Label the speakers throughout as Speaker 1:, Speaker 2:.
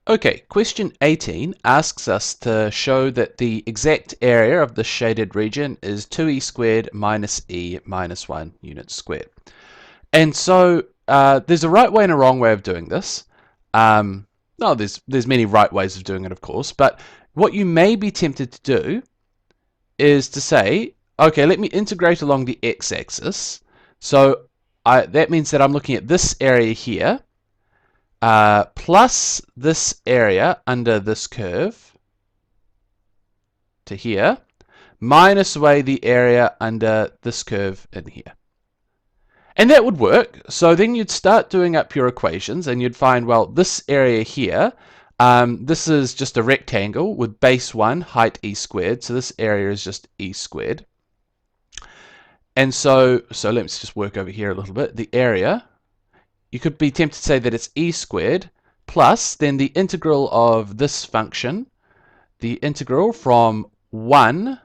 Speaker 1: Okay, question 18 asks us to show that the exact area of the shaded region is 2e squared minus e minus 1 units squared. And so there's a right way and a wrong way of doing this. No, there's many right ways of doing it, of course, but what you may be tempted to do is to say, okay, let me integrate along the x-axis. So that means that I'm looking at this area here, plus this area under this curve to here, minus away the area under this curve in here. And that would work. So then you'd start doing up your equations and you'd find, well, this area here, this is just a rectangle with base 1, height e squared. So this area is just e squared. And so let's just work over here a little bit. The area, you could be tempted to say that it's e squared plus then the integral of this function, the integral from 1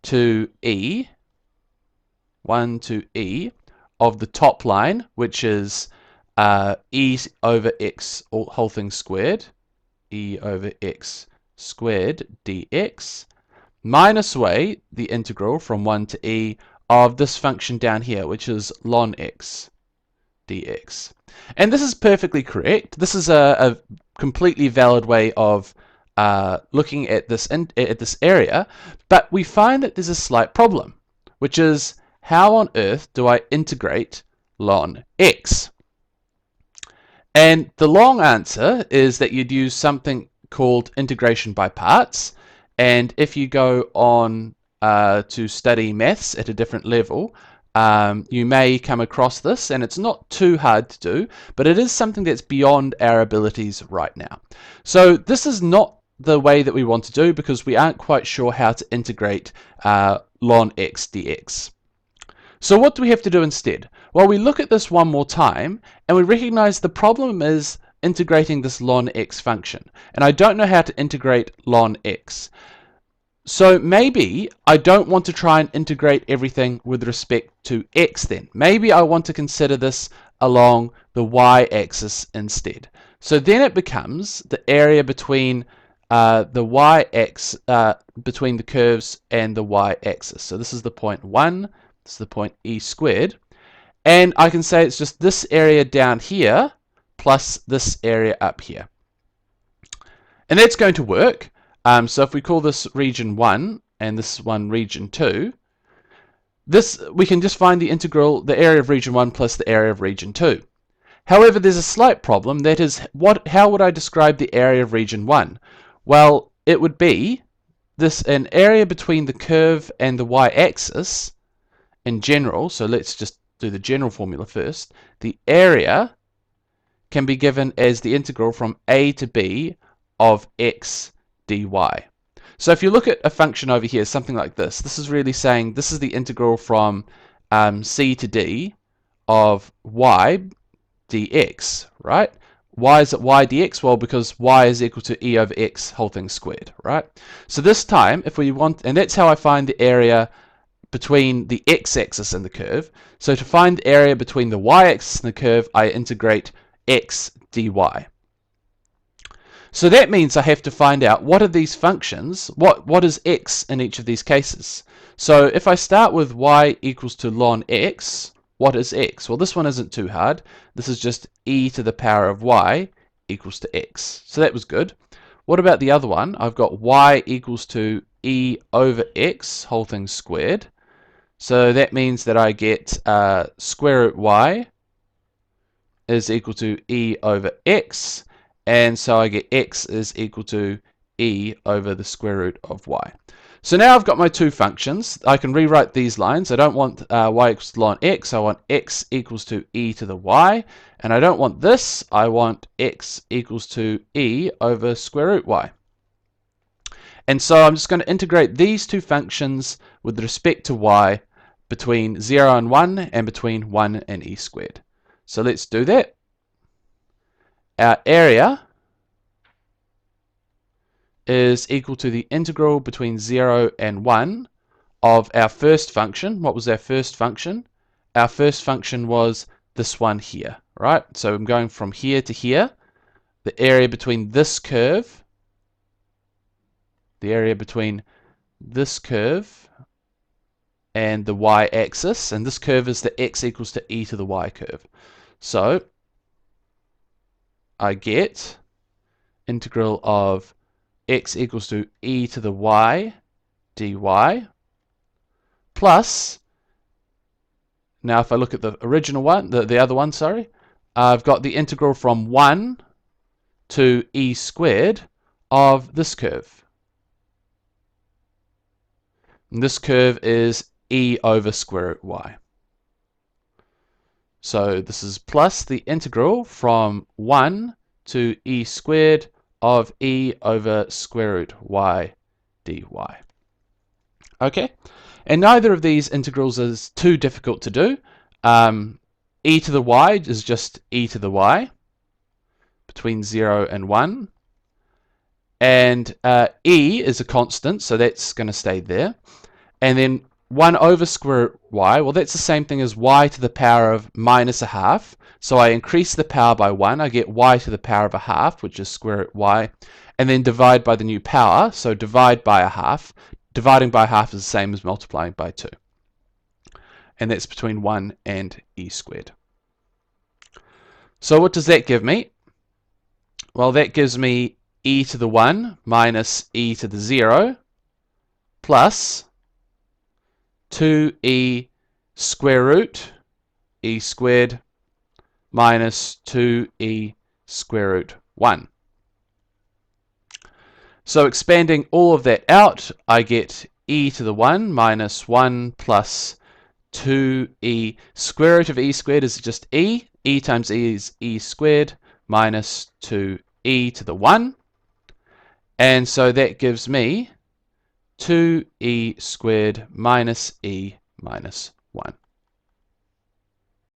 Speaker 1: to e of the top line, which is e over x whole thing squared, e over x squared dx, minus away the integral from 1 to e of this function down here, which is ln x dx. And this is perfectly correct. This is a completely valid way of looking at this area, but we find that there's a slight problem, which is how on earth do I integrate ln x? And the long answer is that you'd use something called integration by parts. And if you go on to study maths at a different level, you may come across this, and it's not too hard to do, but it is something that's beyond our abilities right now. So this is not the way that we want to do because we aren't quite sure how to integrate ln x dx. So what do we have to do instead? Well, we look at this one more time and we recognize the problem is integrating this ln x function. And I don't know how to integrate ln x. So maybe I don't want to try and integrate everything with respect to x then. Maybe I want to consider this along the y-axis instead. So then it becomes the area between the y-axis, between the curves and the y-axis. So this is the point 1. This is the point e squared. And I can say it's just this area down here plus this area up here. And that's going to work. So if we call this region 1 and this one region 2, we can just find the integral, the area of region 1 plus the area of region 2. However, there's a slight problem. That is, how would I describe the area of region 1? Well, it would be an area between the curve and the y-axis in general. So let's just do the general formula first. The area can be given as the integral from a to b of x dy. So if you look at a function over here, something like this, this is really saying this is the integral from c to d of y dx, right? Why is it y dx? Well, because y is equal to e over x whole thing squared, right? So this time, if we want, and that's how I find the area between the x-axis and the curve. So to find the area between the y-axis and the curve, I integrate x dy. So that means I have to find out what are these functions, what is x in each of these cases. So if I start with y equals to ln x, what is x? Well, this one isn't too hard. This is just e to the power of y equals to x. So that was good. What about the other one? I've got y equals to e over x whole thing squared. So that means that I get square root y is equal to e over x. And so I get x is equal to e over the square root of y. So now I've got my two functions. I can rewrite these lines. I don't want y equals to ln x. I want x equals to e to the y. And I don't want this. I want x equals to e over square root y. And so I'm just going to integrate these two functions with respect to y between 0 and 1 and between 1 and e squared. So let's do that. Our area is equal to the integral between 0 and 1 of our first function. What was our first function? Our first function was this one here, right? So I'm going from here to here. the area between this curve, and the y-axis, and this curve is the x equals to e to the y curve. So I get integral of x equals to e to the y dy plus, now if I look at the original one, the other one, sorry, I've got the integral from 1 to e squared of this curve. And this curve is e over square root y. So this is plus the integral from 1 to e squared of e over square root y dy. Okay, and neither of these integrals is too difficult to do. E to the y is just e to the y between 0 and 1. And e is a constant, so that's going to stay there. And then 1 over square root y, well, that's the same thing as y to the power of minus a half. So I increase the power by 1. I get y to the power of a half, which is square root y. And then divide by the new power, so divide by a half. Dividing by half is the same as multiplying by 2. And that's between 1 and e squared. So what does that give me? Well, that gives me e to the 1 minus e to the 0 plus 2e square root e squared minus 2e square root 1. So expanding all of that out, I get e to the 1 minus 1 plus 2e. Square root of e squared is just e. E times e is e squared minus 2e to the 1. And so that gives me 2e squared minus e minus 1.